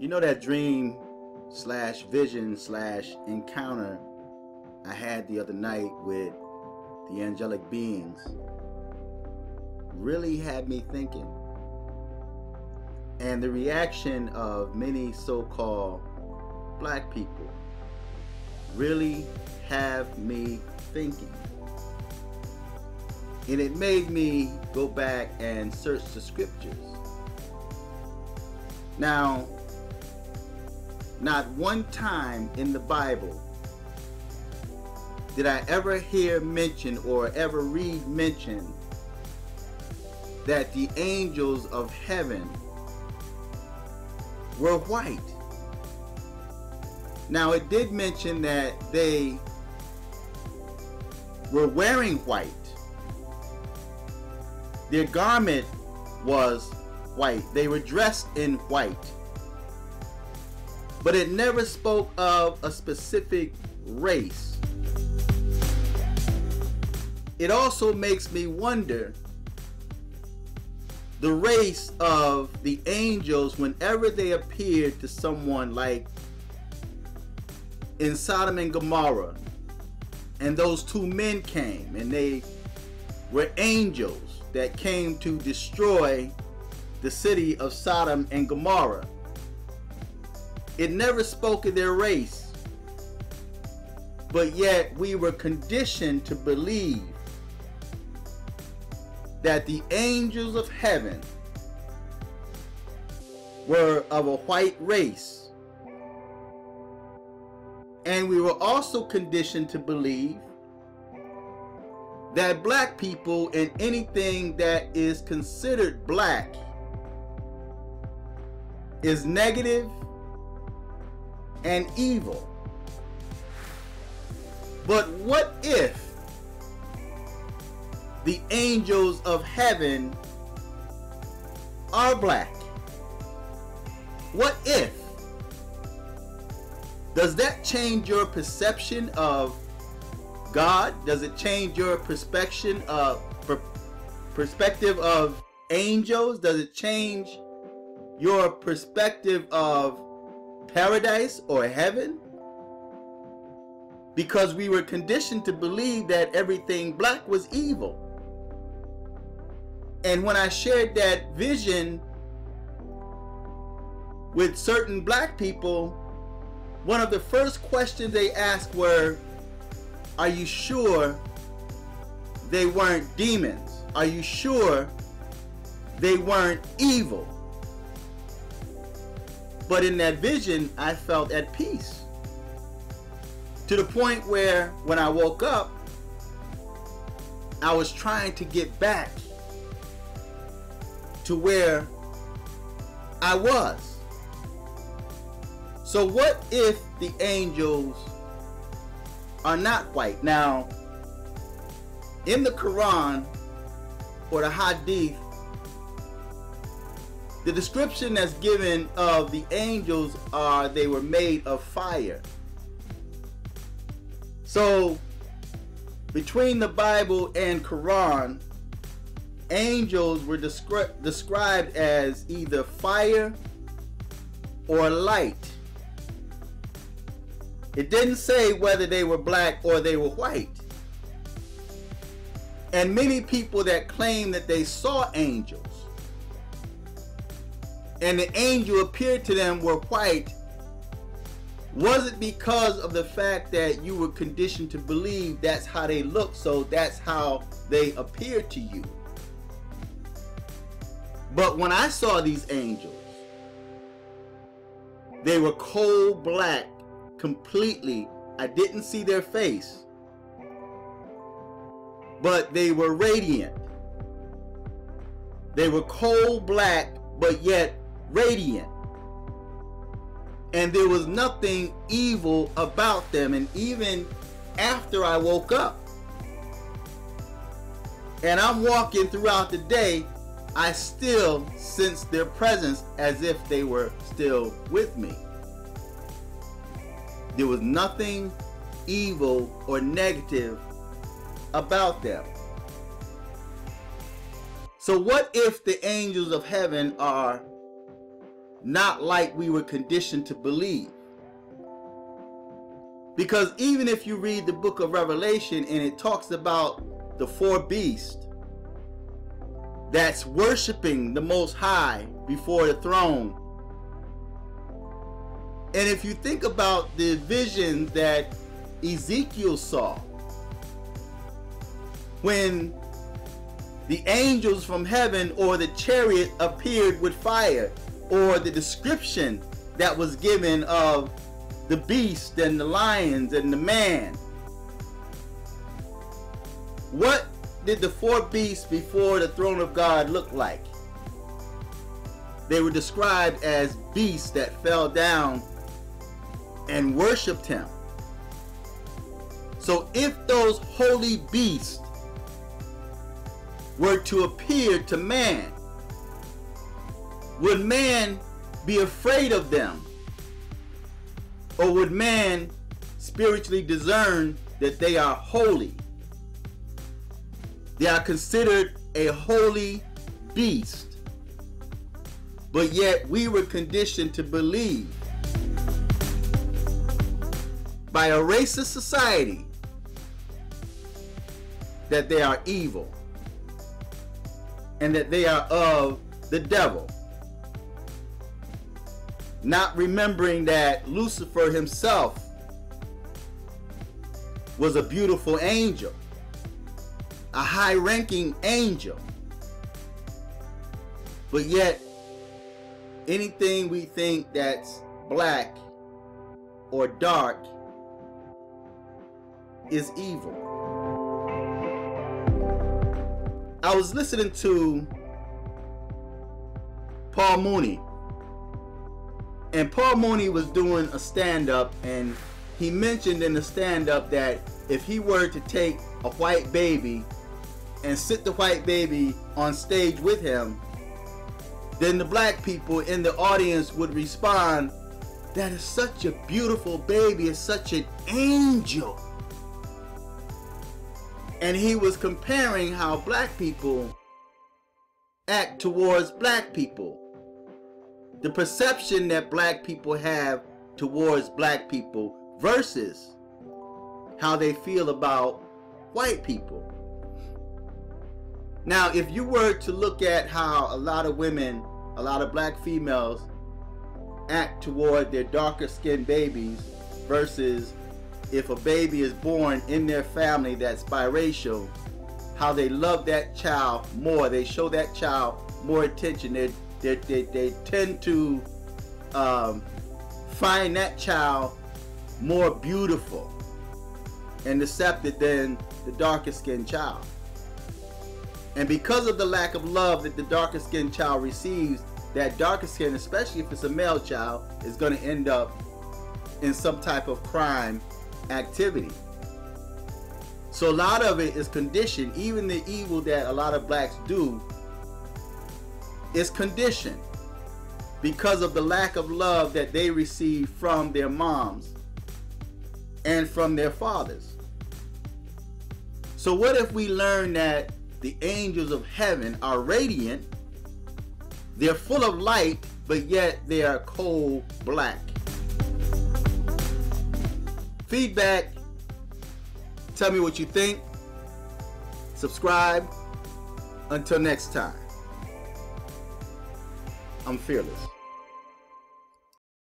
You know that dream slash vision slash encounter I had the other night with the angelic beings really had me thinking. And the reaction of many so-called black people really have me thinking. And it made me go back and search the scriptures. Now, not one time in the Bible did I ever hear mention or ever read mention that the angels of heaven were white. Now, it did mention that they were wearing white. Their garment was white. They were dressed in white. But it never spoke of a specific race. It also makes me wonder the race of the angels whenever they appeared to someone, like in Sodom and Gomorrah, and those two men came and they were angels that came to destroy the city of Sodom and Gomorrah. It never spoke of their race, but yet we were conditioned to believe that the angels of heaven were of a white race. And we were also conditioned to believe that black people and anything that is considered black is negative and evil. But what if the angels of heaven are black? What if? Does that change your perception of God? Does it change your perspective of angels? Does it change your perspective of paradise or heaven? Because we were conditioned to believe that everything black was evil. And when I shared that vision with certain black people, one of the first questions they asked were, are you sure they weren't demons? Are you sure they weren't evil? But in that vision, I felt at peace. To the point where when I woke up, I was trying to get back to where I was. So what if the angels are not white? Now, in the Quran or the Hadith, the description that's given of the angels are they were made of fire. So between the Bible and Quran, angels were described as either fire or light. It didn't say whether they were black or they were white. And many people that claim that they saw angels and the angel appeared to them were white, was it because of the fact that you were conditioned to believe that's how they look, so that's how they appeared to you? But when I saw these angels, they were coal black completely. I didn't see their face, but they were radiant. They were coal black, but yet radiant. And there was nothing evil about them. And even after I woke up and I'm walking throughout the day, I still sense their presence as if they were still with me. There was nothing evil or negative about them. So what if the angels of heaven are not like we were conditioned to believe. Because even if you read the book of Revelation and it talks about the four beasts that's worshiping the Most High before the throne, and if you think about the visions that Ezekiel saw, when the angels from heaven or the chariot appeared with fire, or the description that was given of the beast and the lions and the man, what did the four beasts before the throne of God look like? They were described as beasts that fell down and worshiped him. So if those holy beasts were to appear to man, would man be afraid of them? Or would man spiritually discern that they are holy? They are considered a holy beast. But yet we were conditioned to believe by a racist society that they are evil and that they are of the devil. Not remembering that Lucifer himself was a beautiful angel, a high-ranking angel. But yet, anything we think that's black or dark is evil. I was listening to Paul Mooney, and Paul Mooney was doing a stand-up, and he mentioned in the stand-up that if he were to take a white baby and sit the white baby on stage with him, then the black people in the audience would respond, "That is such a beautiful baby, it's such an angel." And he was comparing how black people act towards black people. The perception that black people have towards black people versus how they feel about white people. Now, if you were to look at how a lot of women, a lot of black females act toward their darker skinned babies versus if a baby is born in their family that's biracial, how they love that child more, they show that child more attention, they tend to find that child more beautiful and accepted than the darker skinned child. And because of the lack of love that the darker skinned child receives, that darker skin, especially if it's a male child, is going to end up in some type of crime activity. So a lot of it is conditioned. Even the evil that a lot of blacks do is conditioned because of the lack of love that they receive from their moms and from their fathers. So what if we learn that the angels of heaven are radiant, they're full of light, but yet they are cold black? Feedback. Tell me what you think. Subscribe. Until next time, I'm fearless.